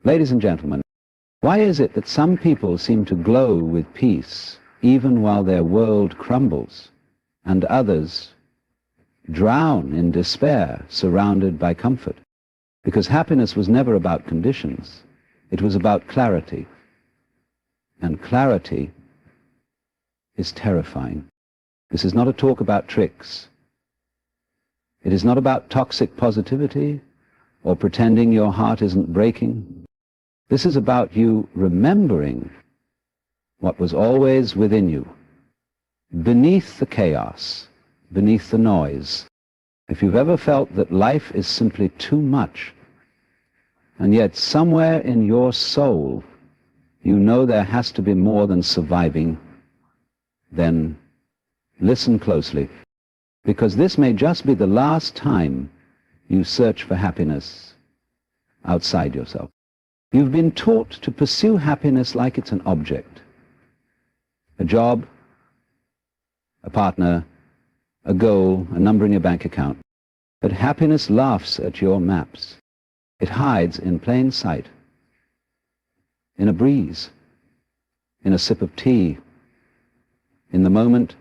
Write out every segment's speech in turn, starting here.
Ladies and gentlemen, why is it that some people seem to glow with peace even while their world crumbles, and others drown in despair surrounded by comfort? Because happiness was never about conditions. It was about clarity. And clarity is terrifying. This is not a talk about tricks. It is not about toxic positivity or pretending your heart isn't breaking. This is about you remembering what was always within you, beneath the chaos, beneath the noise. If you've ever felt that life is simply too much, and yet somewhere in your soul you know there has to be more than surviving, then listen closely, because this may just be the last time you search for happiness outside yourself. You've been taught to pursue happiness like it's an object, a job, a partner, a goal, a number in your bank account. But happiness laughs at your maps. It hides in plain sight, in a breeze, in a sip of tea, in the moment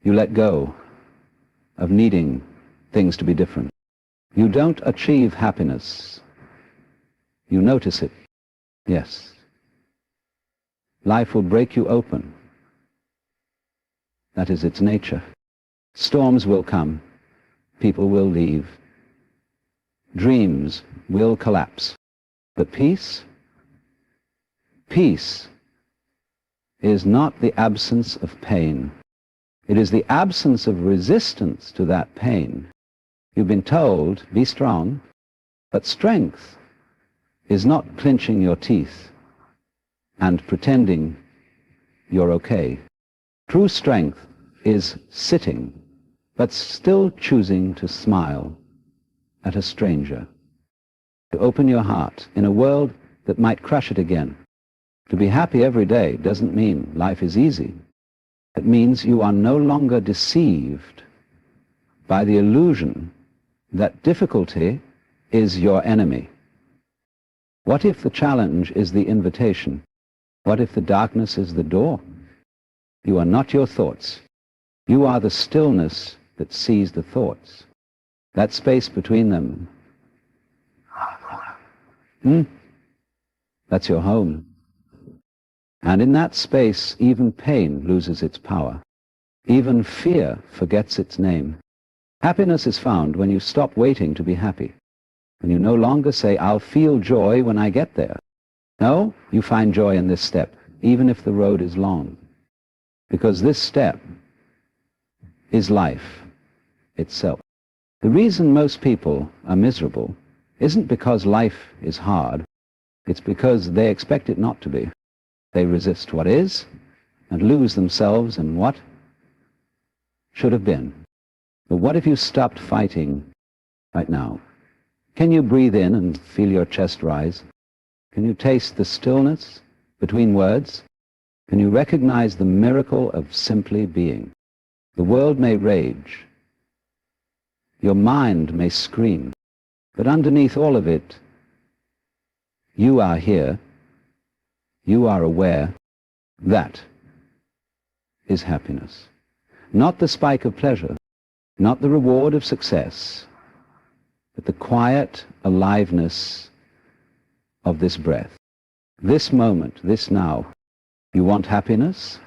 you let go of needing things to be different. You don't achieve happiness. You notice it. Yes. Life will break you open. That is its nature. Storms will come. People will leave. Dreams will collapse. But peace? Peace is not the absence of pain. It is the absence of resistance to that pain. You've been told, be strong, but strength is not clenching your teeth and pretending you're okay. True strength is sitting, but still choosing to smile at a stranger, to open your heart in a world that might crush it again. To be happy every day doesn't mean life is easy. It means you are no longer deceived by the illusion that difficulty is your enemy. What if the challenge is the invitation? What if the darkness is the door? You are not your thoughts. You are the stillness that sees the thoughts. That space between them, that's your home. And in that space, even pain loses its power. Even fear forgets its name. Happiness is found when you stop waiting to be happy. When you no longer say, I'll feel joy when I get there. No, you find joy in this step, even if the road is long. Because this step is life itself. The reason most people are miserable isn't because life is hard. It's because they expect it not to be. They resist what is and lose themselves in what should have been. But what if you stopped fighting right now? Can you breathe in and feel your chest rise? Can you taste the stillness between words? Can you recognize the miracle of simply being? The world may rage. Your mind may scream. But underneath all of it, you are here. You are aware. That is happiness. Not the spike of pleasure, not the reward of success, but the quiet aliveness of this breath, this moment, this now. You want happiness?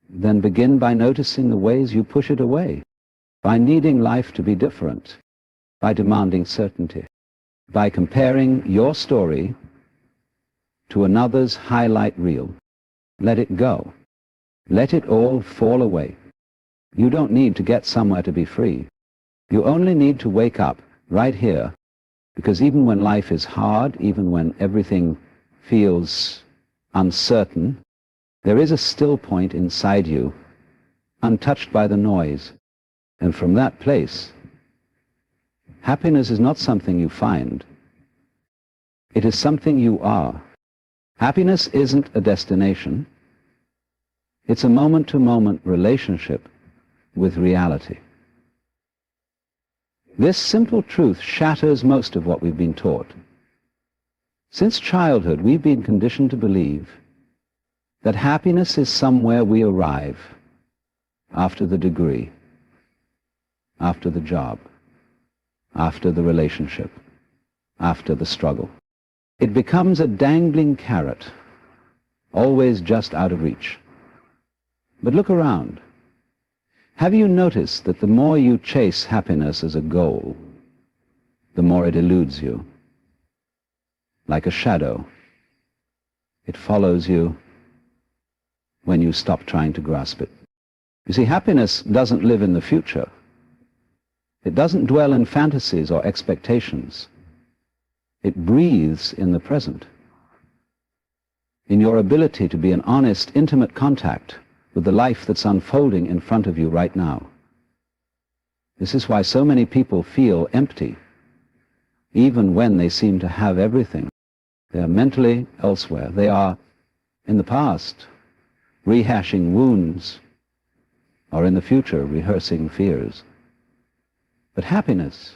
Then begin by noticing the ways you push it away, by needing life to be different, by demanding certainty, by comparing your story to another's highlight reel. Let it go. Let it all fall away. You don't need to get somewhere to be free. You only need to wake up right here, because even when life is hard, even when everything feels uncertain, there is a still point inside you, untouched by the noise. And from that place, happiness is not something you find. It is something you are. Happiness isn't a destination. It's a moment-to-moment relationship with reality. This simple truth shatters most of what we've been taught. Since childhood, we've been conditioned to believe that happiness is somewhere we arrive after the degree, after the job, after the relationship, after the struggle. It becomes a dangling carrot, always just out of reach. But look around. Have you noticed that the more you chase happiness as a goal, the more it eludes you? Like a shadow, it follows you when you stop trying to grasp it. You see, happiness doesn't live in the future. It doesn't dwell in fantasies or expectations. It breathes in the present, in your ability to be in honest, intimate contact with the life that's unfolding in front of you right now. This is why so many people feel empty, even when they seem to have everything. They are mentally elsewhere. They are in the past, rehashing wounds, or in the future, rehearsing fears. But happiness,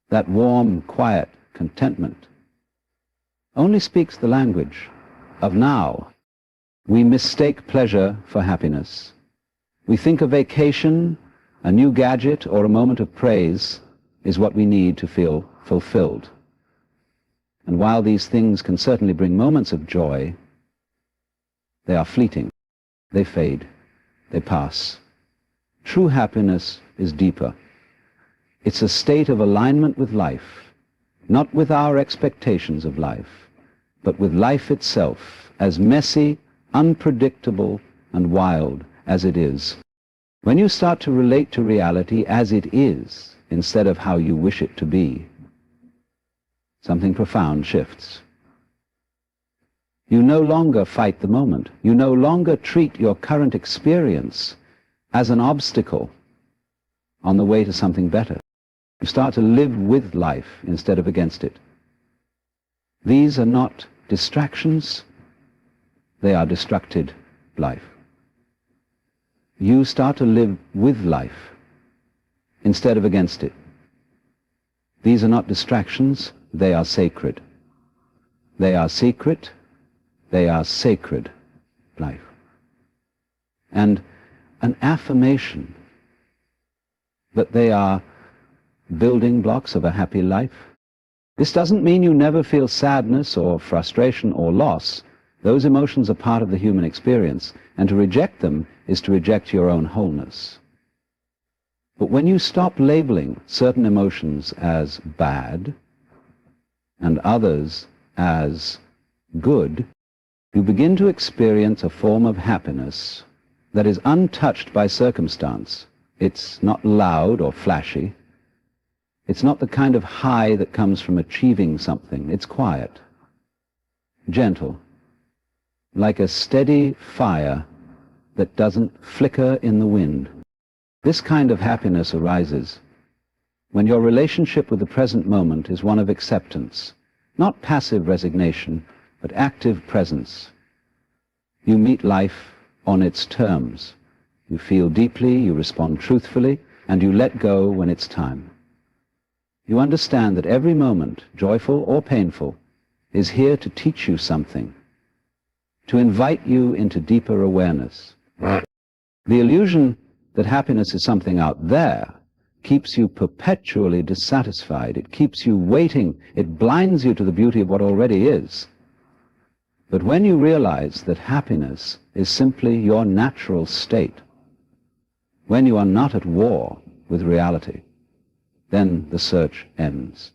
that warm, quiet contentment, only speaks the language of now. We mistake pleasure for happiness. We think a vacation, a new gadget, or a moment of praise is what we need to feel fulfilled. And while these things can certainly bring moments of joy, they are fleeting. They fade. They pass. True happiness is deeper. It's a state of alignment with life, not with our expectations of life, but with life itself, as messy, unpredictable, and wild as it is. When you start to relate to reality as it is, instead of how you wish it to be, something profound shifts. You no longer fight the moment. You no longer treat your current experience as an obstacle on the way to something better. You start to live with life instead of against it. These are not distractions. They are destructed life. You start to live with life instead of against it. These are not distractions. They are sacred. They are secret. They are sacred life. And an affirmation that they are building blocks of a happy life. This doesn't mean you never feel sadness or frustration or loss. Those emotions are part of the human experience, and to reject them is to reject your own wholeness. But when you stop labeling certain emotions as bad and others as good, you begin to experience a form of happiness that is untouched by circumstance. It's not loud or flashy. It's not the kind of high that comes from achieving something. It's quiet, gentle, like a steady fire that doesn't flicker in the wind. This kind of happiness arises when your relationship with the present moment is one of acceptance, not passive resignation, but active presence. You meet life on its terms. You feel deeply, you respond truthfully, and you let go when it's time. You understand that every moment, joyful or painful, is here to teach you something, to invite you into deeper awareness. The illusion that happiness is something out there keeps you perpetually dissatisfied. It keeps you waiting. It blinds you to the beauty of what already is. But when you realize that happiness is simply your natural state, when you are not at war with reality, then the search ends.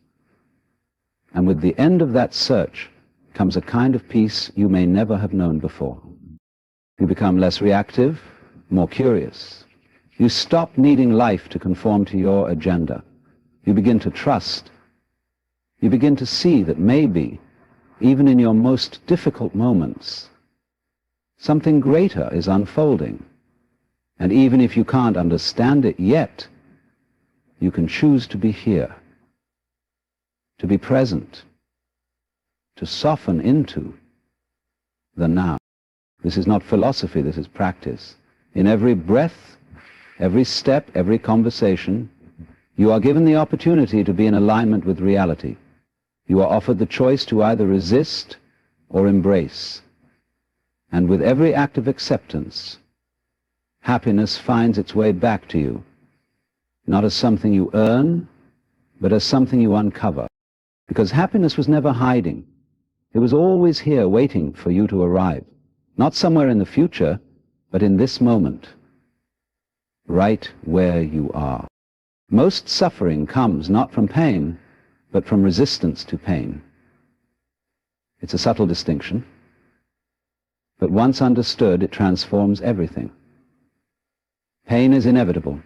And with the end of that search comes a kind of peace you may never have known before. You become less reactive, more curious. You stop needing life to conform to your agenda. You begin to trust. You begin to see that maybe, even in your most difficult moments, something greater is unfolding. And even if you can't understand it yet, you can choose to be here, to be present, to soften into the now. This is not philosophy, this is practice. In every breath, every step, every conversation, you are given the opportunity to be in alignment with reality. You are offered the choice to either resist or embrace. And with every act of acceptance, happiness finds its way back to you, not as something you earn, but as something you uncover. Because happiness was never hiding. It was always here waiting for you to arrive. Not somewhere in the future, but in this moment, right where you are. Most suffering comes not from pain, but from resistance to pain. It's a subtle distinction, but once understood, it transforms everything. Pain is inevitable.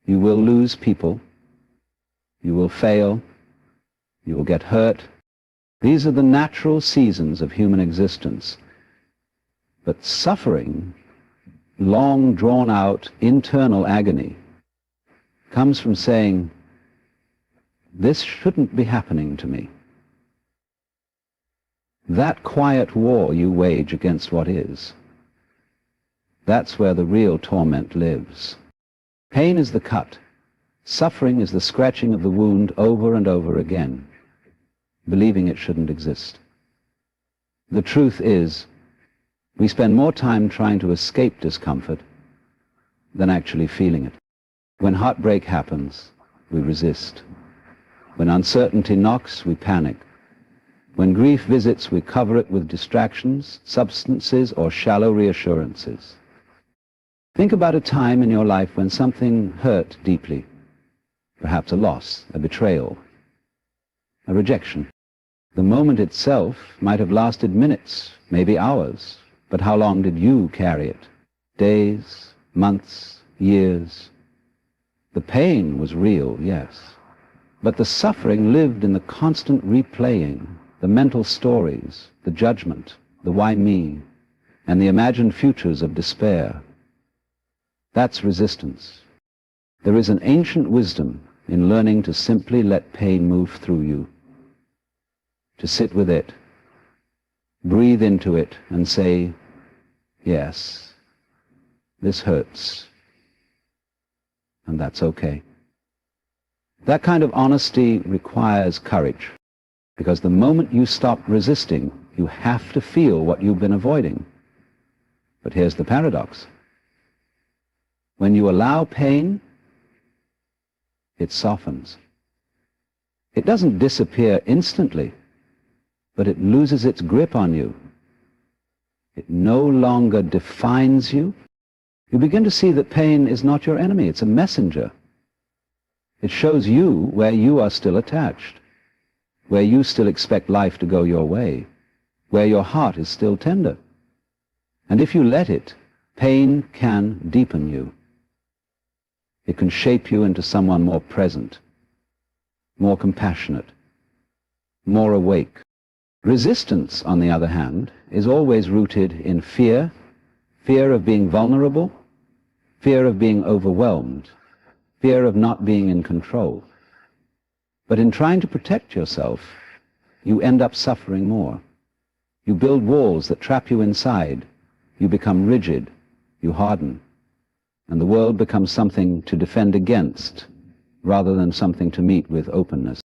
You will lose people. You will fail. You will get hurt. These are the natural seasons of human existence. But suffering, long drawn-out internal agony, comes from saying, this shouldn't be happening to me. That quiet war you wage against what is, that's where the real torment lives. Pain is the cut. Suffering is the scratching of the wound over and over again, believing it shouldn't exist. The truth is, we spend more time trying to escape discomfort than actually feeling it. When heartbreak happens, we resist. When uncertainty knocks, we panic. When grief visits, we cover it with distractions, substances, or shallow reassurances. Think about a time in your life when something hurt deeply. Perhaps a loss, a betrayal, a rejection. The moment itself might have lasted minutes, maybe hours, but how long did you carry it? Days, months, years? The pain was real, yes, but the suffering lived in the constant replaying, the mental stories, the judgment, the why me, and the imagined futures of despair. That's resistance. There is an ancient wisdom in learning to simply let pain move through you, to sit with it, breathe into it, and say, yes, this hurts, and that's okay. That kind of honesty requires courage, because the moment you stop resisting, you have to feel what you've been avoiding. But here's the paradox. When you allow pain, it softens. It doesn't disappear instantly, but it loses its grip on you. It no longer defines you. You begin to see that pain is not your enemy, it's a messenger. It shows you where you are still attached, where you still expect life to go your way, where your heart is still tender. And if you let it, pain can deepen you. It can shape you into someone more present, more compassionate, more awake. Resistance, on the other hand, is always rooted in fear, fear of being vulnerable, fear of being overwhelmed, fear of not being in control. But in trying to protect yourself, you end up suffering more. You build walls that trap you inside. You become rigid. You harden. And the world becomes something to defend against rather than something to meet with openness.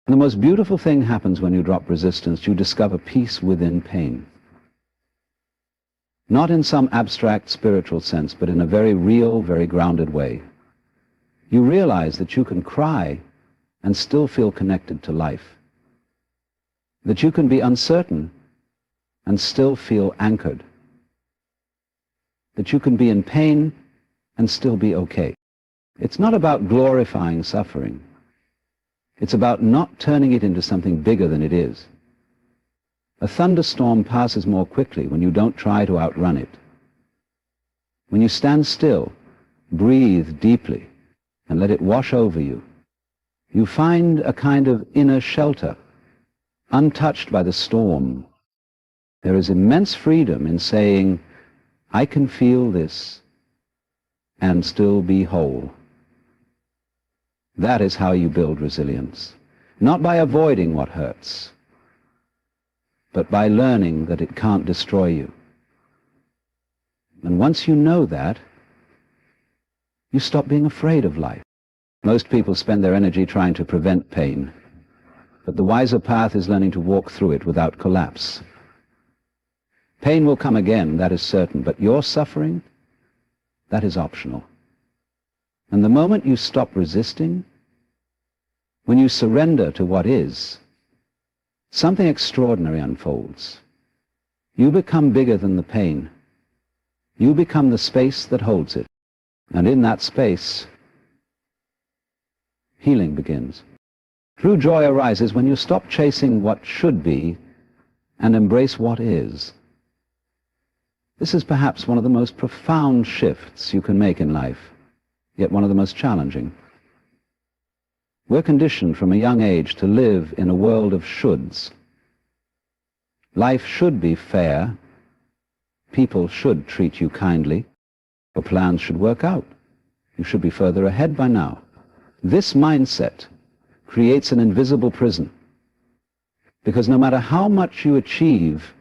And the most beautiful thing happens when you drop resistance. You discover peace within pain. Not in some abstract spiritual sense, but in a very real, very grounded way. You realize that you can cry and still feel connected to life. That you can be uncertain and still feel anchored. That you can be in pain and still be okay. It's not about glorifying suffering. It's about not turning it into something bigger than it is. A thunderstorm passes more quickly when you don't try to outrun it. When you stand still, breathe deeply, and let it wash over you, you find a kind of inner shelter, untouched by the storm. There is immense freedom in saying, I can feel this and still be whole. That is how you build resilience, not by avoiding what hurts, but by learning that it can't destroy you. And once you know that, you stop being afraid of life. Most people spend their energy trying to prevent pain. but the wiser path is learning to walk through it without collapse. Pain will come again, that is certain, but your suffering, that is optional. And the moment you stop resisting, when you surrender to what is, something extraordinary unfolds. You become bigger than the pain. You become the space that holds it. And in that space, healing begins. True joy arises when you stop chasing what should be and embrace what is. This is perhaps one of the most profound shifts you can make in life, yet one of the most challenging. We're conditioned from a young age to live in a world of shoulds. Life should be fair. People should treat you kindly. Your plans should work out. You should be further ahead by now. This mindset creates an invisible prison, because no matter how much you achieve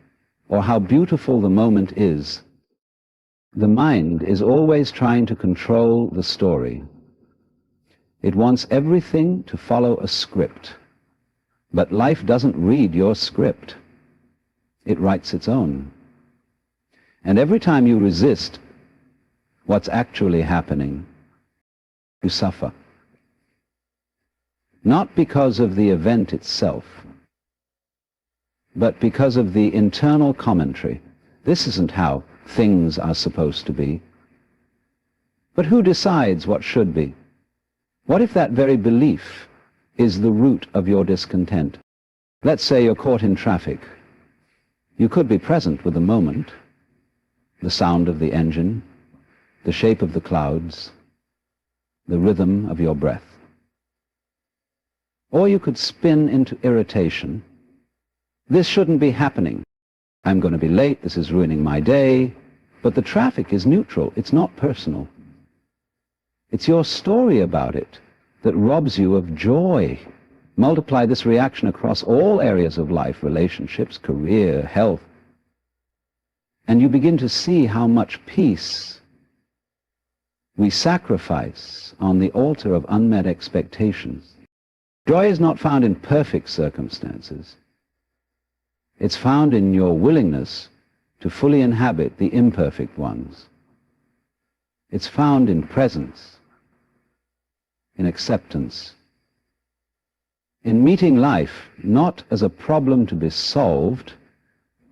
or how beautiful the moment is, the mind is always trying to control the story. It wants everything to follow a script. But life doesn't read your script. It writes its own. And every time you resist what's actually happening, you suffer. Not because of the event itself, but because of the internal commentary. This isn't how things are supposed to be. But who decides what should be? What if that very belief is the root of your discontent? Let's say you're caught in traffic. You could be present with the moment, the sound of the engine, the shape of the clouds, the rhythm of your breath. Or you could spin into irritation. This shouldn't be happening. I'm going to be late, this is ruining my day. But the traffic is neutral, it's not personal. It's your story about it that robs you of joy. Multiply this reaction across all areas of life, relationships, career, health, and you begin to see how much peace we sacrifice on the altar of unmet expectations. Joy is not found in perfect circumstances. It's found in your willingness to fully inhabit the imperfect ones. It's found in presence, in acceptance, in meeting life not as a problem to be solved,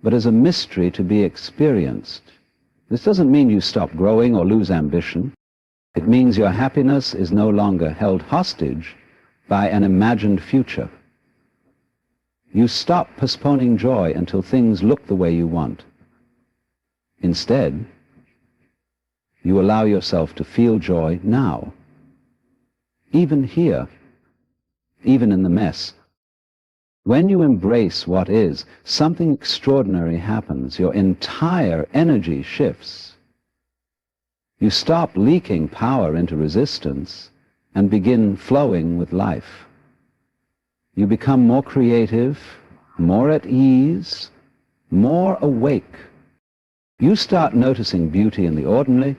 but as a mystery to be experienced. This doesn't mean you stop growing or lose ambition. It means your happiness is no longer held hostage by an imagined future. You stop postponing joy until things look the way you want. Instead, you allow yourself to feel joy now, even here, even in the mess. When you embrace what is, something extraordinary happens. Your entire energy shifts. You stop leaking power into resistance and begin flowing with life. You become more creative, more at ease, more awake. You start noticing beauty in the ordinary,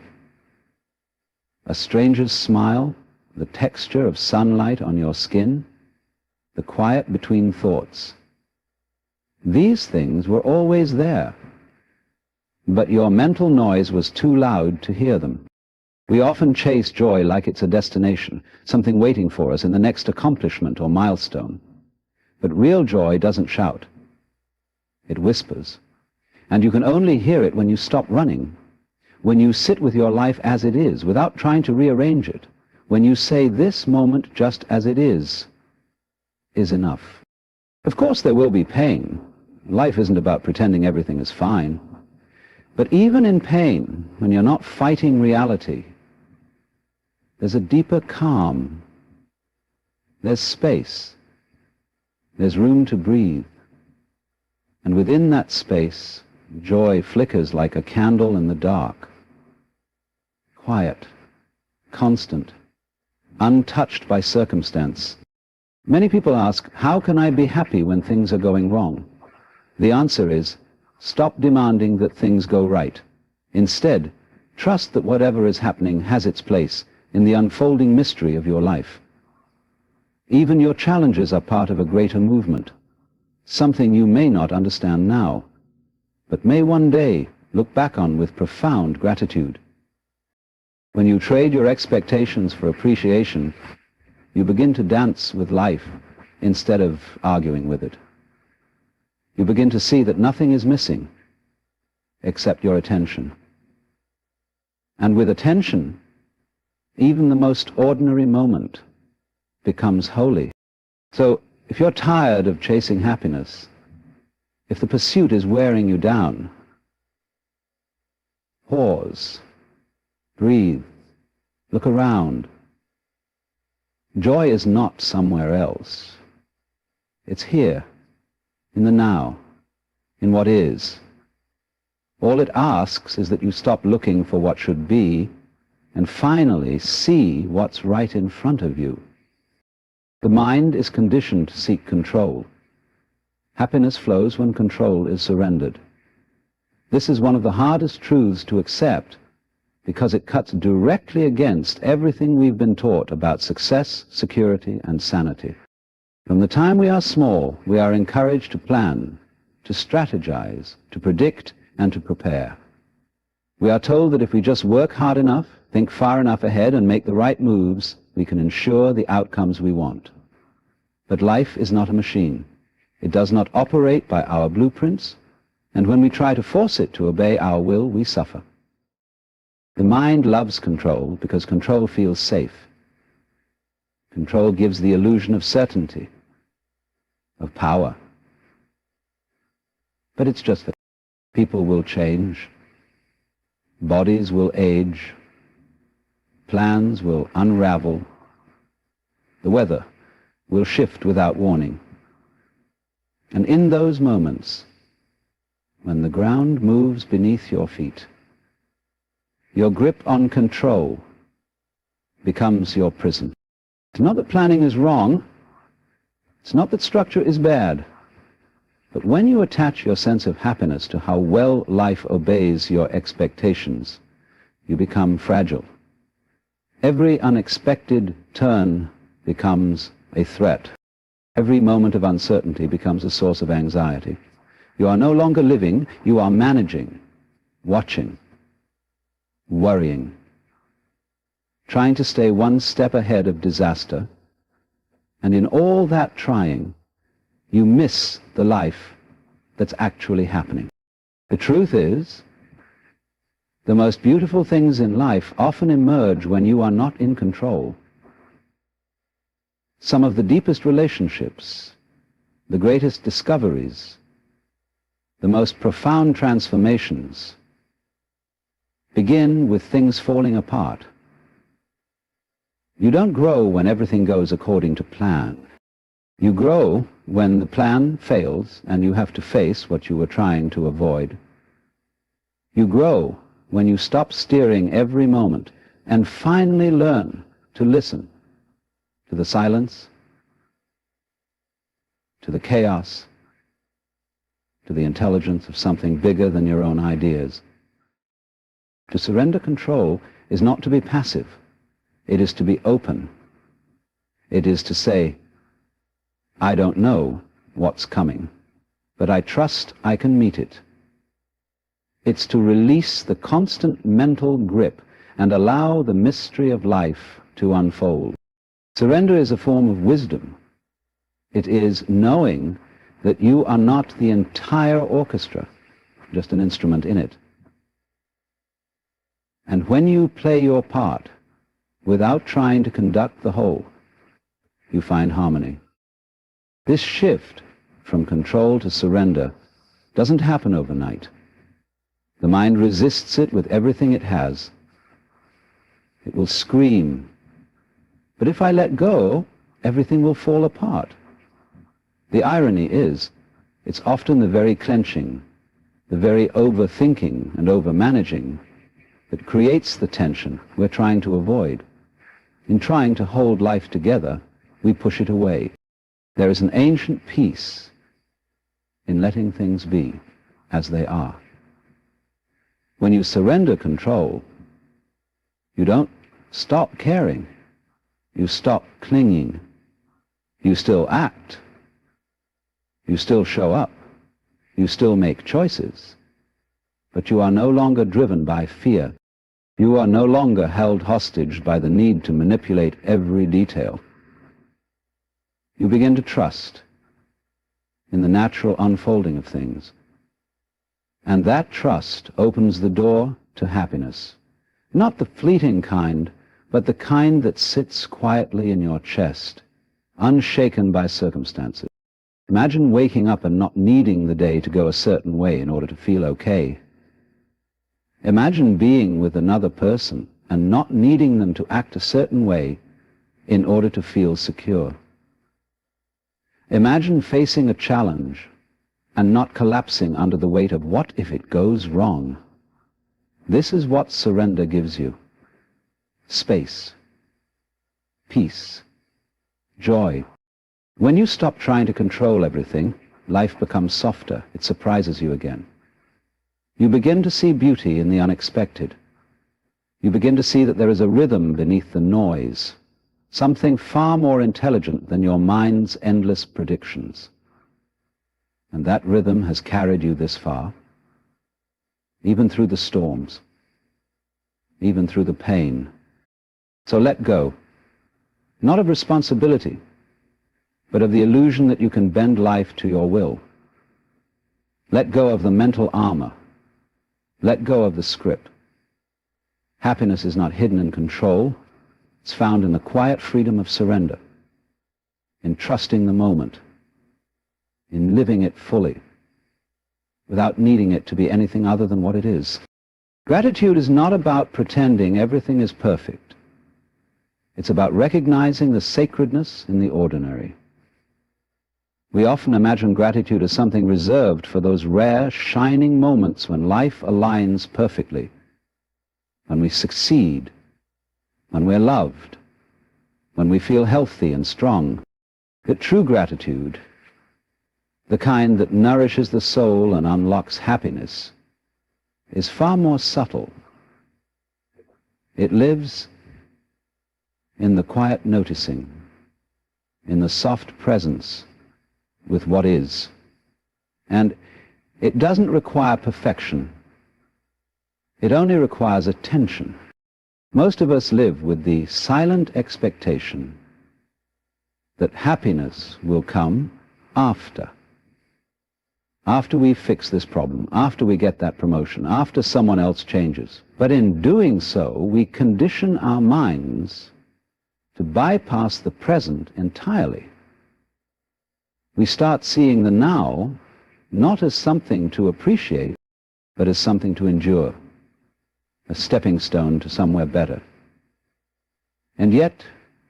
a stranger's smile, the texture of sunlight on your skin, the quiet between thoughts. These things were always there, but your mental noise was too loud to hear them. We often chase joy like it's a destination, something waiting for us in the next accomplishment or milestone. But real joy doesn't shout. It whispers. And you can only hear it when you stop running, when you sit with your life as it is, without trying to rearrange it, when you say this moment just as it is enough. Of course there will be pain. Life isn't about pretending everything is fine. But even in pain, when you're not fighting reality, there's a deeper calm. There's space. There's room to breathe. And within that space, joy flickers like a candle in the dark. Quiet, constant, untouched by circumstance. Many people ask, how can I be happy when things are going wrong? The answer is, stop demanding that things go right. Instead, trust that whatever is happening has its place in the unfolding mystery of your life. Even your challenges are part of a greater movement, something you may not understand now, but may one day look back on with profound gratitude. When you trade your expectations for appreciation, you begin to dance with life instead of arguing with it. You begin to see that nothing is missing except your attention. And with attention, even the most ordinary moment becomes holy. So if you're tired of chasing happiness, if the pursuit is wearing you down, pause, breathe, look around. Joy is not somewhere else. It's here, in the now, in what is. All it asks is that you stop looking for what should be and finally see what's right in front of you. The mind is conditioned to seek control. Happiness flows when control is surrendered. This is one of the hardest truths to accept because it cuts directly against everything we've been taught about success, security, and sanity. From the time we are small, we are encouraged to plan, to strategize, to predict, and to prepare. We are told that if we just work hard enough, think far enough ahead, and make the right moves, we can ensure the outcomes we want. But life is not a machine. It does not operate by our blueprints, and when we try to force it to obey our will, we suffer. The mind loves control because control feels safe. Control gives the illusion of certainty, of power. But it's just that people will change, bodies will age, plans will unravel, the weather will shift without warning. And in those moments, when the ground moves beneath your feet, your grip on control becomes your prison. It's not that planning is wrong, it's not that structure is bad, but when you attach your sense of happiness to how well life obeys your expectations, you become fragile. Every unexpected turn becomes a threat. Every moment of uncertainty becomes a source of anxiety. You are no longer living, you are managing, watching, worrying, trying to stay one step ahead of disaster, and in all that trying, you miss the life that's actually happening. The truth is, the most beautiful things in life often emerge when you are not in control. Some of the deepest relationships, the greatest discoveries, the most profound transformations begin with things falling apart. You don't grow when everything goes according to plan. You grow when the plan fails and you have to face what you were trying to avoid. You grow when you stop steering every moment and finally learn to listen to the silence, to the chaos, to the intelligence of something bigger than your own ideas. To surrender control is not to be passive. It is to be open. It is to say, I don't know what's coming, but I trust I can meet it. It's to release the constant mental grip and allow the mystery of life to unfold. Surrender is a form of wisdom. It is knowing that you are not the entire orchestra, just an instrument in it. And when you play your part without trying to conduct the whole, you find harmony. This shift from control to surrender doesn't happen overnight. The mind resists it with everything it has. It will scream, but if I let go, everything will fall apart. The irony is, it's often the very clenching, the very overthinking and overmanaging that creates the tension we're trying to avoid. In trying to hold life together, we push it away. There is an ancient peace in letting things be as they are. When you surrender control, you don't stop caring. You stop clinging. You still act. You still show up. You still make choices. But you are no longer driven by fear. You are no longer held hostage by the need to manipulate every detail. You begin to trust in the natural unfolding of things. And that trust opens the door to happiness. Not the fleeting kind, but the kind that sits quietly in your chest, unshaken by circumstances. Imagine waking up and not needing the day to go a certain way in order to feel okay. Imagine being with another person and not needing them to act a certain way in order to feel secure. Imagine facing a challenge and not collapsing under the weight of what if it goes wrong. This is what surrender gives you. Space, peace, joy. When you stop trying to control everything, life becomes softer. It surprises you again. You begin to see beauty in the unexpected. You begin to see that there is a rhythm beneath the noise, something far more intelligent than your mind's endless predictions. And that rhythm has carried you this far, even through the storms, even through the pain. So let go, not of responsibility, but of the illusion that you can bend life to your will. Let go of the mental armor. Let go of the script. Happiness is not hidden in control. It's found in the quiet freedom of surrender, in trusting the moment, in living it fully, without needing it to be anything other than what it is. Gratitude is not about pretending everything is perfect. It's about recognizing the sacredness in the ordinary. We often imagine gratitude as something reserved for those rare, shining moments when life aligns perfectly, when we succeed, when we're loved, when we feel healthy and strong. But true gratitude, the kind that nourishes the soul and unlocks happiness, is far more subtle. It lives in the quiet noticing, in the soft presence with what is. And it doesn't require perfection. It only requires attention. Most of us live with the silent expectation that happiness will come after we fix this problem, after we get that promotion, after someone else changes. But in doing so, we condition our minds to bypass the present entirely. We start seeing the now not as something to appreciate, but as something to endure, a stepping stone to somewhere better. And yet,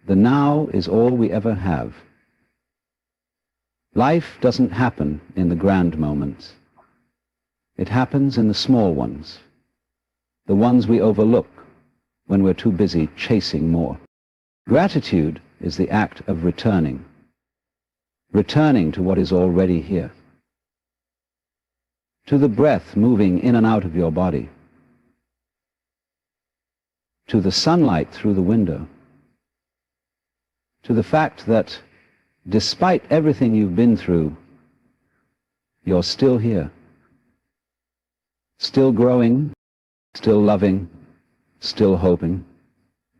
the now is all we ever have. Life doesn't happen in the grand moments. It happens in the small ones, the ones we overlook when we're too busy chasing more. Gratitude is the act of returning to what is already here, to the breath moving in and out of your body, to the sunlight through the window, to the fact that despite everything you've been through, you're still here, still growing, still loving, still hoping.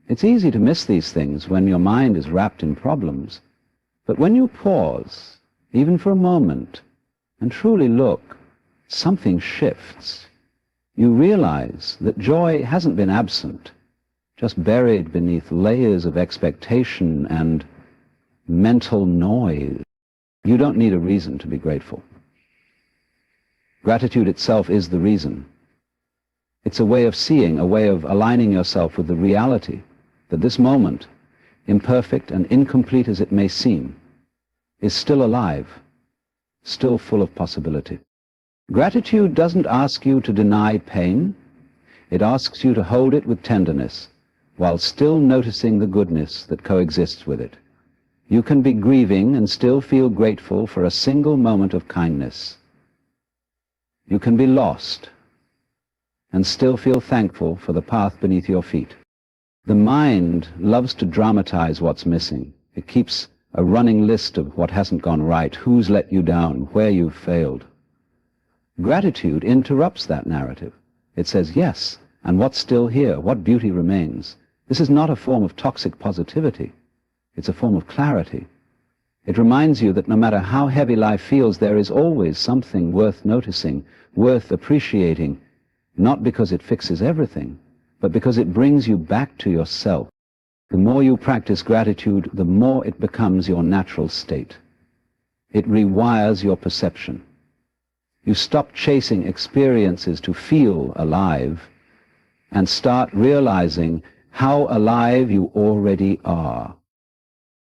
It's easy to miss these things when your mind is wrapped in problems. But when you pause, even for a moment, and truly look, something shifts. You realize that joy hasn't been absent, just buried beneath layers of expectation and mental noise. You don't need a reason to be grateful. Gratitude itself is the reason. It's a way of seeing, a way of aligning yourself with the reality that this moment, imperfect and incomplete as it may seem, is still alive, still full of possibility. Gratitude doesn't ask you to deny pain. It asks you to hold it with tenderness, while still noticing the goodness that coexists with it. You can be grieving and still feel grateful for a single moment of kindness. You can be lost and still feel thankful for the path beneath your feet. The mind loves to dramatize what's missing. It keeps a running list of what hasn't gone right, who's let you down, where you've failed. Gratitude interrupts that narrative. It says, yes, and what's still here? What beauty remains? This is not a form of toxic positivity. It's a form of clarity. It reminds you that no matter how heavy life feels, there is always something worth noticing, worth appreciating, not because it fixes everything, but because it brings you back to yourself. The more you practice gratitude, the more it becomes your natural state. It rewires your perception. You stop chasing experiences to feel alive and start realizing how alive you already are.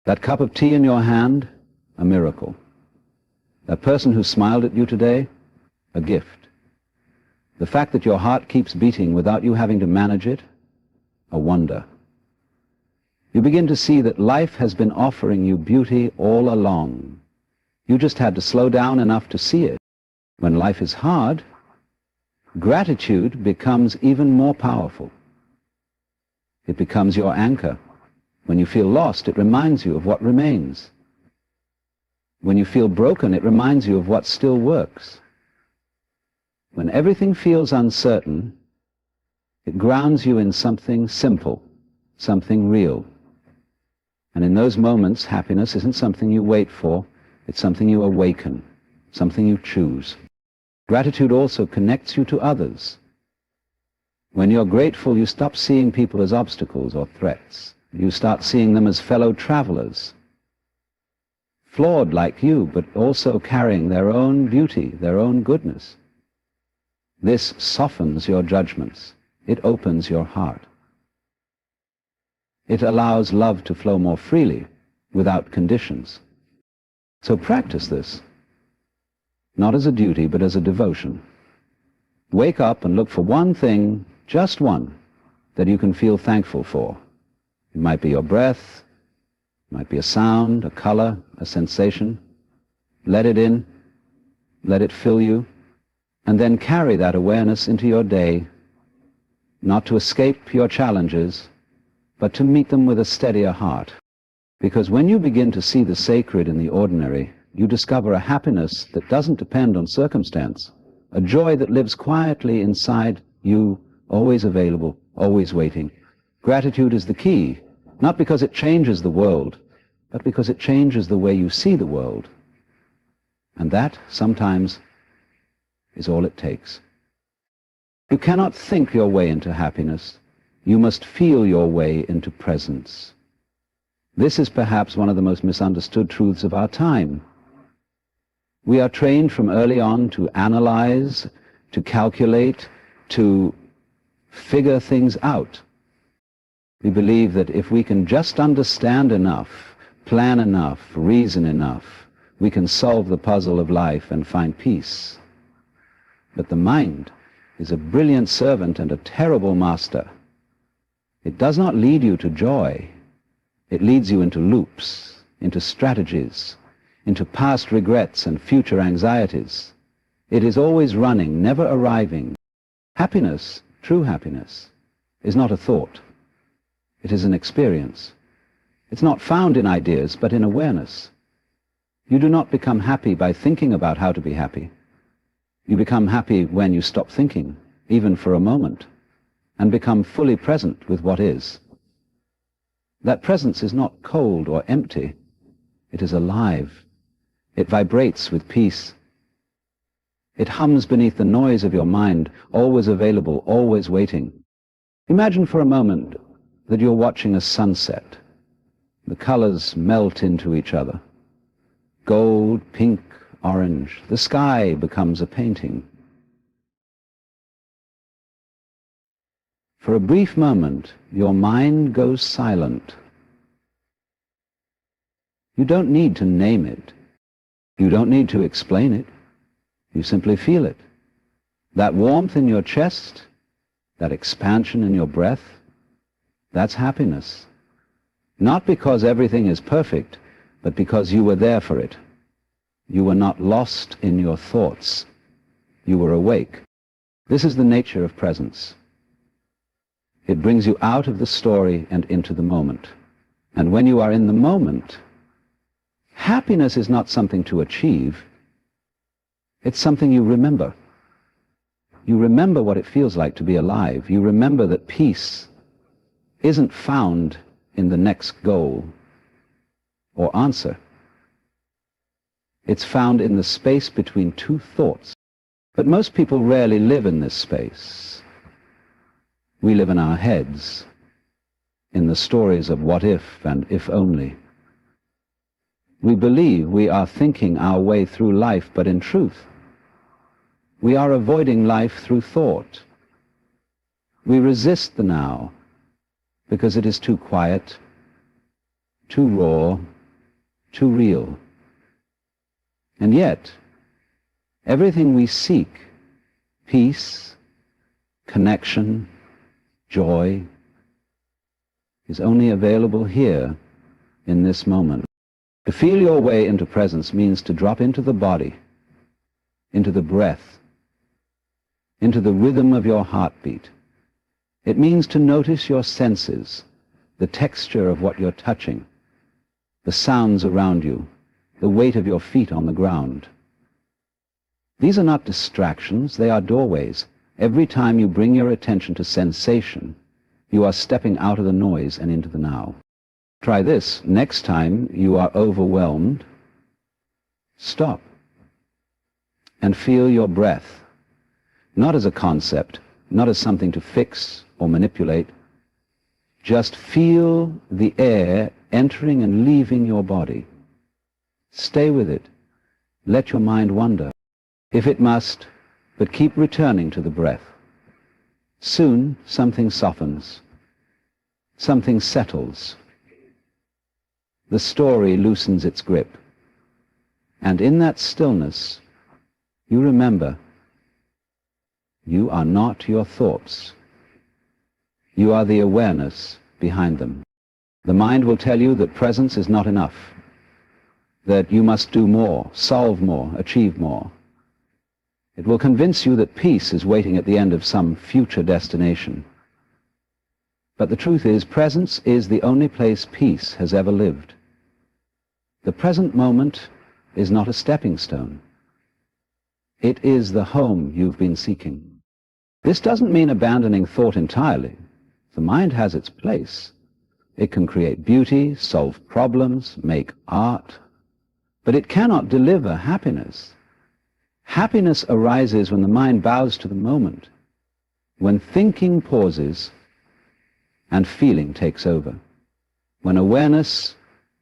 That cup of tea in your hand, a miracle. That person who smiled at you today, a gift. The fact that your heart keeps beating without you having to manage it, a wonder. You begin to see that life has been offering you beauty all along. You just had to slow down enough to see it. When life is hard, gratitude becomes even more powerful. It becomes your anchor. When you feel lost, it reminds you of what remains. When you feel broken, it reminds you of what still works. When everything feels uncertain, it grounds you in something simple, something real. And in those moments, happiness isn't something you wait for, it's something you awaken, something you choose. Gratitude also connects you to others. When you're grateful, you stop seeing people as obstacles or threats. You start seeing them as fellow travelers, flawed like you, but also carrying their own beauty, their own goodness. This softens your judgments. It opens your heart. It allows love to flow more freely, without conditions. So practice this, not as a duty, but as a devotion. Wake up and look for one thing, just one, that you can feel thankful for. It might be your breath, it might be a sound, a color, a sensation. Let it in, let it fill you, and then carry that awareness into your day, not to escape your challenges, but to meet them with a steadier heart. Because when you begin to see the sacred in the ordinary, you discover a happiness that doesn't depend on circumstance, a joy that lives quietly inside you, always available, always waiting. Gratitude is the key, not because it changes the world, but because it changes the way you see the world. And that, sometimes, is all it takes. You cannot think your way into happiness. You must feel your way into presence. This is perhaps one of the most misunderstood truths of our time. We are trained from early on to analyze, to calculate, to figure things out. We believe that if we can just understand enough, plan enough, reason enough, we can solve the puzzle of life and find peace. But the mind is a brilliant servant and a terrible master. It does not lead you to joy. It leads you into loops, into strategies, into past regrets and future anxieties. It is always running, never arriving. Happiness, true happiness, is not a thought. It is an experience. It's not found in ideas, but in awareness. You do not become happy by thinking about how to be happy. You become happy when you stop thinking, even for a moment, and become fully present with what is. That presence is not cold or empty. It is alive. It vibrates with peace. It hums beneath the noise of your mind, always available, always waiting. Imagine for a moment that you're watching a sunset. The colors melt into each other. Gold, pink, orange. The sky becomes a painting. For a brief moment, your mind goes silent. You don't need to name it. You don't need to explain it. You simply feel it. That warmth in your chest, that expansion in your breath, that's happiness. Not because everything is perfect, but because you were there for it. You were not lost in your thoughts. You were awake. This is the nature of presence. It brings you out of the story and into the moment. And when you are in the moment, Happiness is not something to achieve. It's something you remember. You remember what it feels like to be alive. You remember that peace isn't found in the next goal or answer. It's found in the space between two thoughts. But most people rarely live in this space. We live in our heads, in the stories of what if and if only. We believe we are thinking our way through life, but in truth, we are avoiding life through thought. We resist the now because it is too quiet, too raw, too real. And yet, everything we seek, peace, connection, joy, is only available here in this moment. To feel your way into presence means to drop into the body, into the breath, into the rhythm of your heartbeat. It means to notice your senses, the texture of what you're touching, the sounds around you, the weight of your feet on the ground. These are not distractions, they are doorways. Every time you bring your attention to sensation, you are stepping out of the noise and into the now. Try this. Next time you are overwhelmed, stop and feel your breath, not as a concept, not as something to fix or manipulate. Just feel the air entering and leaving your body. Stay with it. Let your mind wander, if it must, but keep returning to the breath. Soon something softens, something settles. The story loosens its grip. And in that stillness, you remember, you are not your thoughts. You are the awareness behind them. The mind will tell you that presence is not enough, that you must do more, solve more, achieve more. It will convince you that peace is waiting at the end of some future destination. But the truth is, presence is the only place peace has ever lived. The present moment is not a stepping stone. It is the home you've been seeking. This doesn't mean abandoning thought entirely. The mind has its place. It can create beauty, solve problems, make art, but it cannot deliver happiness. Happiness arises when the mind bows to the moment, when thinking pauses and feeling takes over, when awareness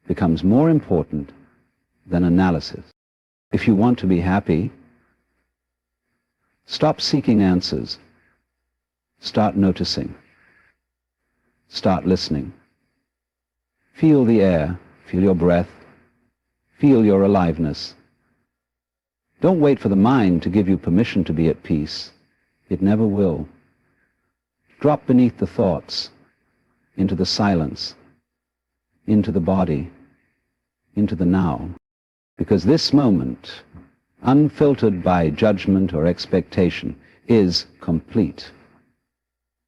becomes more important than analysis. If you want to be happy, stop seeking answers. Start noticing. Start listening. Feel the air, feel your breath, feel your aliveness. Don't wait for the mind to give you permission to be at peace. It never will. Drop beneath the thoughts, into the silence, into the body, into the now. Because this moment, unfiltered by judgment or expectation, is complete.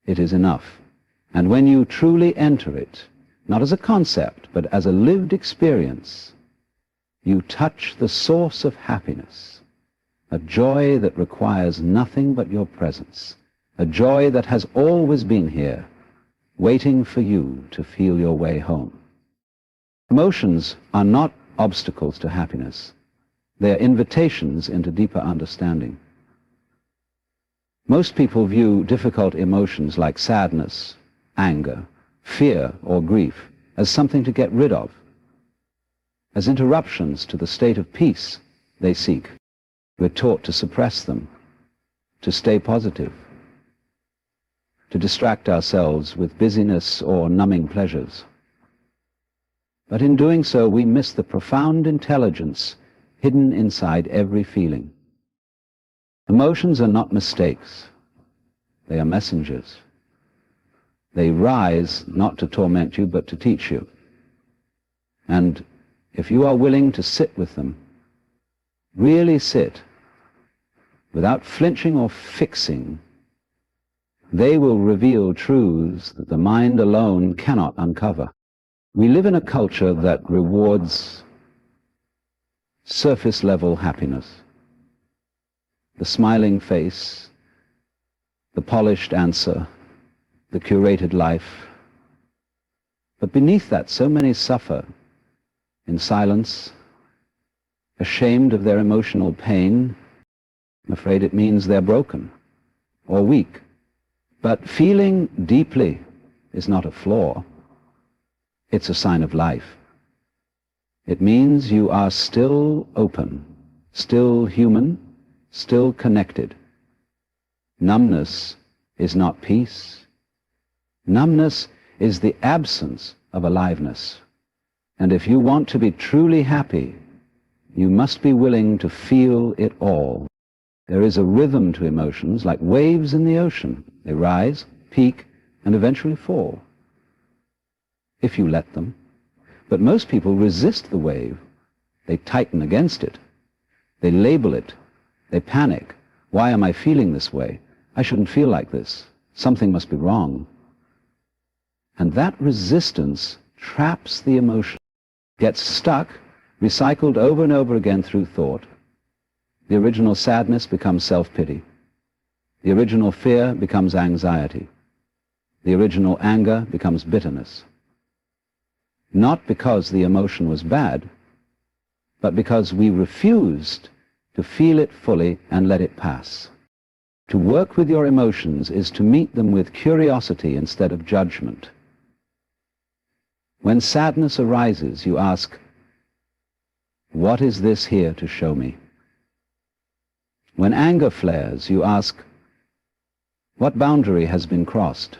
It is enough. And when you truly enter it, not as a concept, but as a lived experience, you touch the source of happiness, a joy that requires nothing but your presence, a joy that has always been here, waiting for you to feel your way home. Emotions are not obstacles to happiness. They are invitations into deeper understanding. Most people view difficult emotions like sadness, anger, fear, or grief as something to get rid of, as interruptions to the state of peace they seek. We're taught to suppress them, to stay positive, to distract ourselves with busyness or numbing pleasures. But in doing so, we miss the profound intelligence hidden inside every feeling. Emotions are not mistakes. They are messengers. They rise not to torment you, but to teach you. And if you are willing to sit with them, really sit, without flinching or fixing, they will reveal truths that the mind alone cannot uncover. We live in a culture that rewards surface-level happiness. The smiling face, the polished answer, the curated life. But beneath that, so many suffer in silence, ashamed of their emotional pain. I'm afraid it means they're broken or weak. But feeling deeply is not a flaw. It's a sign of life. It means you are still open, still human, still connected. Numbness is not peace. Numbness is the absence of aliveness. And if you want to be truly happy, you must be willing to feel it all. There is a rhythm to emotions, like waves in the ocean. They rise, peak, and eventually fall, if you let them. But most people resist the wave. They tighten against it. They label it. They panic. Why am I feeling this way? I shouldn't feel like this. Something must be wrong. And that resistance traps the emotion, gets stuck, recycled over and over again through thought. The original sadness becomes self-pity. The original fear becomes anxiety. The original anger becomes bitterness. Not because the emotion was bad, but because we refused to feel it fully and let it pass. To work with your emotions is to meet them with curiosity instead of judgment. When sadness arises, you ask, what is this here to show me? When anger flares, you ask, what boundary has been crossed?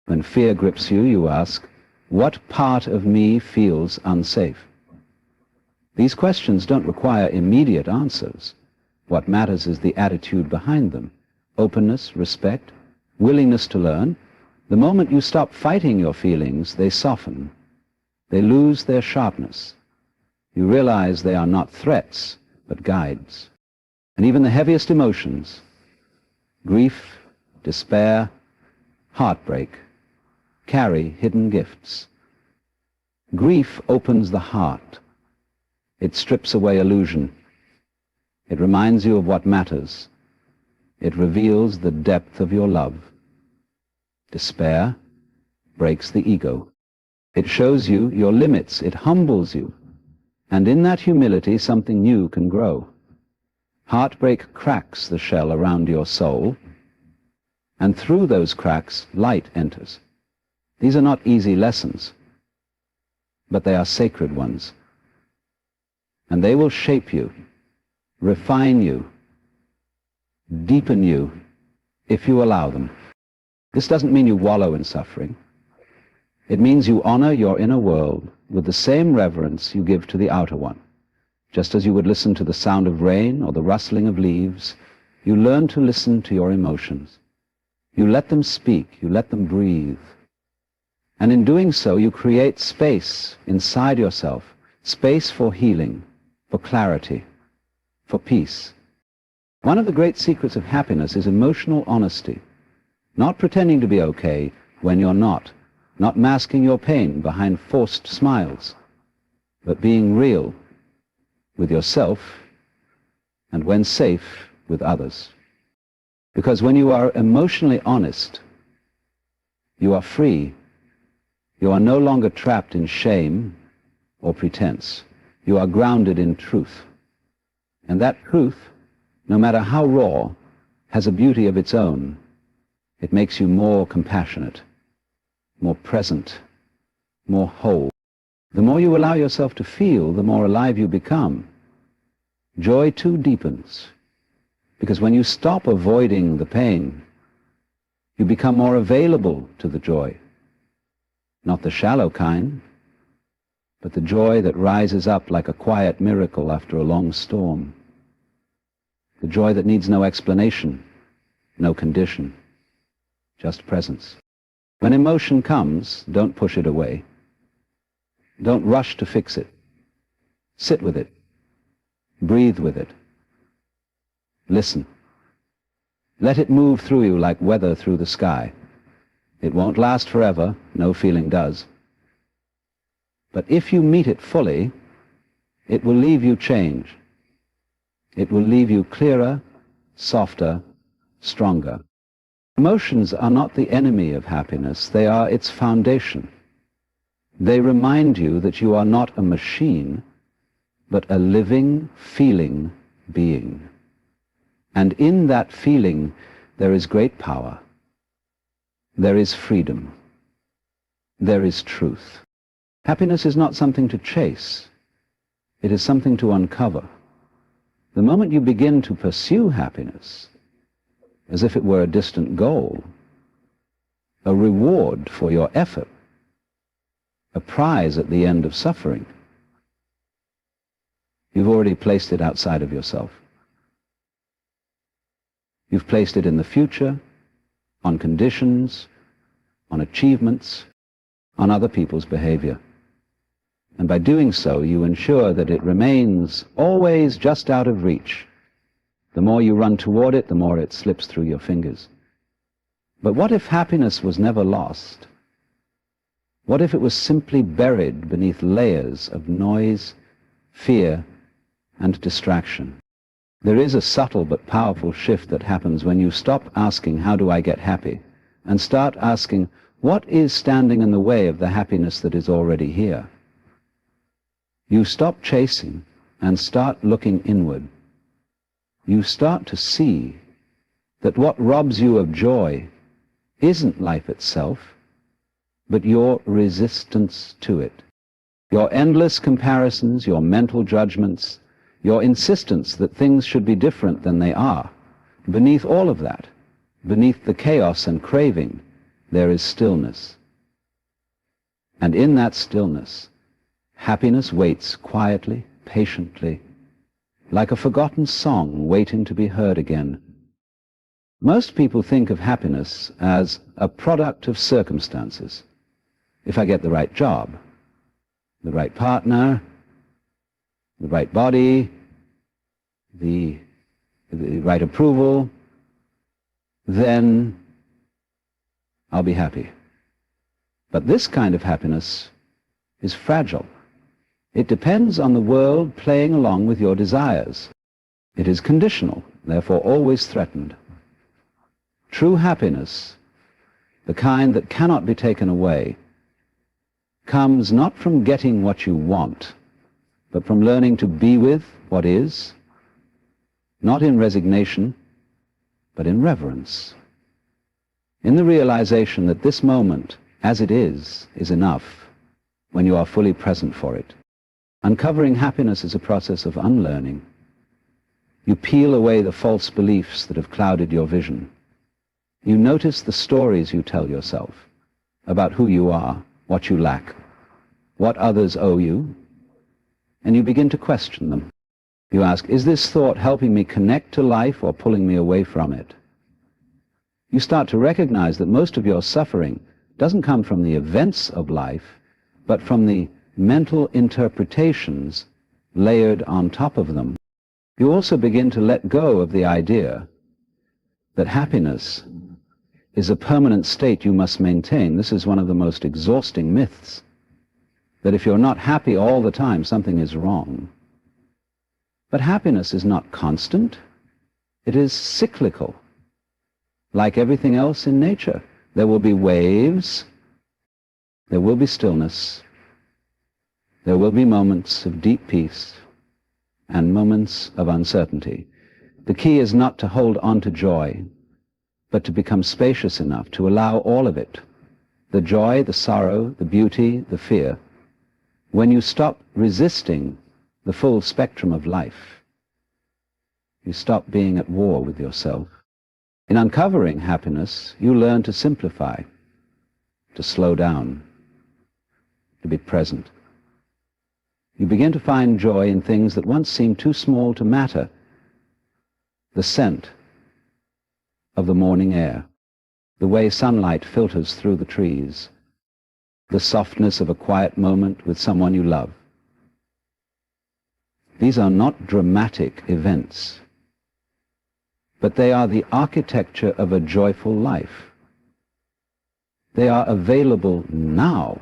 When fear grips you, you ask, what part of me feels unsafe? These questions don't require immediate answers. What matters is the attitude behind them. Openness, respect, willingness to learn. The moment you stop fighting your feelings, they soften. They lose their sharpness. You realize they are not threats, but guides. And even the heaviest emotions, grief, despair, heartbreak, carry hidden gifts. Grief opens the heart. It strips away illusion. It reminds you of what matters. It reveals the depth of your love. Despair breaks the ego. It shows you your limits. It humbles you. And in that humility, something new can grow. Heartbreak cracks the shell around your soul, and through those cracks, light enters. These are not easy lessons, but they are sacred ones. And they will shape you, refine you, deepen you, if you allow them. This doesn't mean you wallow in suffering. It means you honor your inner world with the same reverence you give to the outer one. Just as you would listen to the sound of rain or the rustling of leaves, you learn to listen to your emotions. You let them speak, you let them breathe. And in doing so, you create space inside yourself, space for healing, for clarity, for peace. One of the great secrets of happiness is emotional honesty, not pretending to be okay when you're not masking your pain behind forced smiles, but being real with yourself and, when safe, with others. Because when you are emotionally honest, you are free. You are no longer trapped in shame or pretense. You are grounded in truth. And that truth, no matter how raw, has a beauty of its own. It makes you more compassionate, more present, more whole. The more you allow yourself to feel, the more alive you become. Joy too deepens, because when you stop avoiding the pain, you become more available to the joy. Not the shallow kind, but the joy that rises up like a quiet miracle after a long storm. The joy that needs no explanation, no condition, just presence. When emotion comes, don't push it away. Don't rush to fix it. Sit with it. Breathe with it. Listen. Let it move through you like weather through the sky. It won't last forever. No feeling does. But if you meet it fully, it will leave you change. It will leave you clearer, softer, stronger. Emotions are not the enemy of happiness, they are its foundation. They remind you that you are not a machine, but a living, feeling being. And in that feeling there is great power. There is freedom. There is truth. Happiness is not something to chase. It is something to uncover. The moment you begin to pursue happiness, as if it were a distant goal, a reward for your effort, a prize at the end of suffering, you've already placed it outside of yourself. You've placed it in the future, on conditions, on achievements, on other people's behavior. And by doing so, you ensure that it remains always just out of reach. The more you run toward it, the more it slips through your fingers. But what if happiness was never lost? What if it was simply buried beneath layers of noise, fear, and distraction? There is a subtle but powerful shift that happens when you stop asking, how do I get happy? And start asking, what is standing in the way of the happiness that is already here? You stop chasing and start looking inward. You start to see that what robs you of joy isn't life itself, but your resistance to it. Your endless comparisons, your mental judgments, your insistence that things should be different than they are. Beneath all of that, beneath the chaos and craving, there is stillness. And in that stillness, happiness waits quietly, patiently, like a forgotten song waiting to be heard again. Most people think of happiness as a product of circumstances. If I get the right job, the right partner, the right body, the right approval, then I'll be happy. But this kind of happiness is fragile. It depends on the world playing along with your desires. It is conditional, therefore always threatened. True happiness, the kind that cannot be taken away, comes not from getting what you want, but from learning to be with what is, not in resignation, but in reverence, in the realization that this moment, as it is enough when you are fully present for it. Uncovering happiness is a process of unlearning. You peel away the false beliefs that have clouded your vision. You notice the stories you tell yourself about who you are, what you lack, what others owe you, and you begin to question them. You ask, is this thought helping me connect to life or pulling me away from it? You start to recognize that most of your suffering doesn't come from the events of life, but from the mental interpretations layered on top of them. You also begin to let go of the idea that happiness is a permanent state you must maintain. This is one of the most exhausting myths, that if you're not happy all the time, something is wrong. But happiness is not constant. It is cyclical. Like everything else in nature, there will be waves, there will be stillness, there will be moments of deep peace and moments of uncertainty. The key is not to hold on to joy, but to become spacious enough to allow all of it, the joy, the sorrow, the beauty, the fear. When you stop resisting the full spectrum of life, you stop being at war with yourself. In uncovering happiness, you learn to simplify, to slow down, to be present. You begin to find joy in things that once seemed too small to matter. The scent of the morning air, the way sunlight filters through the trees, the softness of a quiet moment with someone you love. These are not dramatic events, but they are the architecture of a joyful life. They are available now.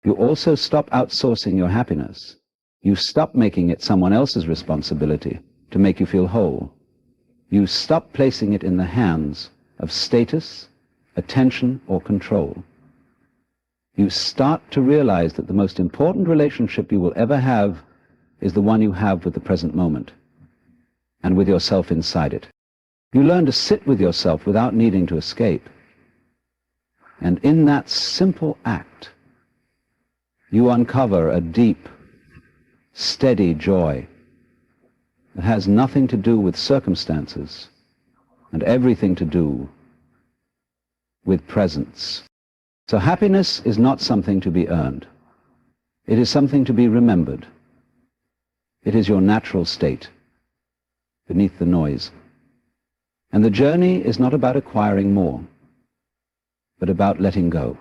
You also stop outsourcing your happiness You stop making it someone else's responsibility to make you feel whole. You stop placing it in the hands of status, attention, or control. You start to realize that the most important relationship you will ever have is the one you have with the present moment, and with yourself inside it. You learn to sit with yourself without needing to escape. And in that simple act, you uncover a deep, steady joy that has nothing to do with circumstances and everything to do with presence. So happiness is not something to be earned. It is something to be remembered. It is your natural state, beneath the noise. And the journey is not about acquiring more, but about letting go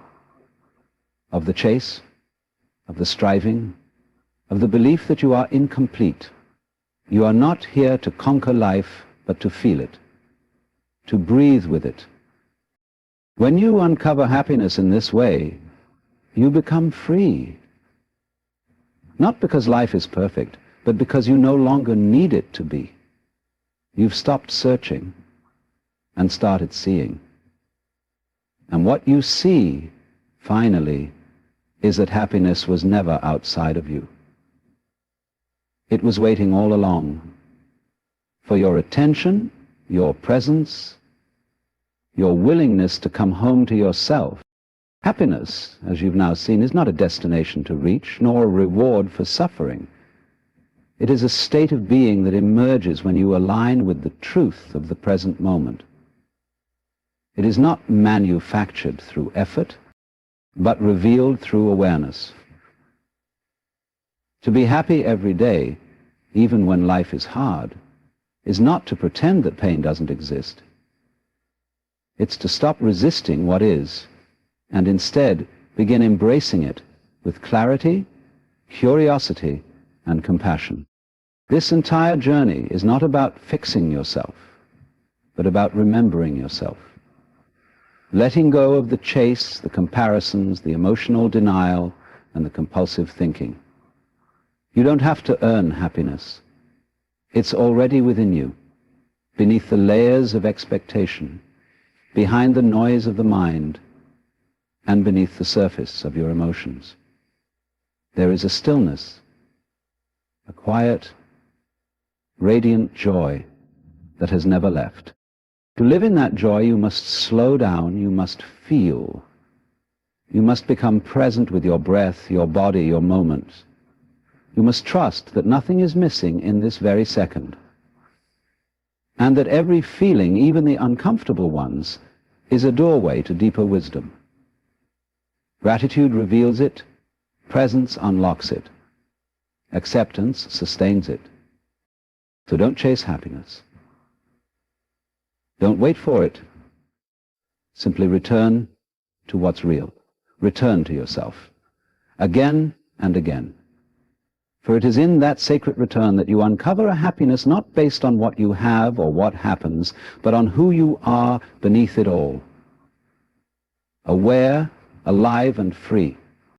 of the chase, of the striving, of the belief that you are incomplete. You are not here to conquer life, but to feel it, to breathe with it. When you uncover happiness in this way, you become free. Not because life is perfect, but because you no longer need it to be. You've stopped searching and started seeing. And what you see, finally, is that happiness was never outside of you. It was waiting all along for your attention, your presence, your willingness to come home to yourself. Happiness, as you've now seen, is not a destination to reach, nor a reward for suffering. It is a state of being that emerges when you align with the truth of the present moment. It is not manufactured through effort, but revealed through awareness. To be happy every day, even when life is hard, is not to pretend that pain doesn't exist. It's to stop resisting what is, and instead begin embracing it with clarity, curiosity, and compassion. This entire journey is not about fixing yourself, but about remembering yourself. Letting go of the chase, the comparisons, the emotional denial, and the compulsive thinking. You don't have to earn happiness. It's already within you, beneath the layers of expectation, behind the noise of the mind, and beneath the surface of your emotions. There is a stillness, a quiet, radiant joy that has never left. To live in that joy, you must slow down, you must feel. You must become present with your breath, your body, your moments. You must trust that nothing is missing in this very second, and that every feeling, even the uncomfortable ones, is a doorway to deeper wisdom. Gratitude reveals it, presence unlocks it, acceptance sustains it. So don't chase happiness. Don't wait for it. Simply return to what's real. Return to yourself, again and again. For it is in that sacred return that you uncover a happiness not based on what you have or what happens, but on who you are beneath it all. Aware, alive, and free.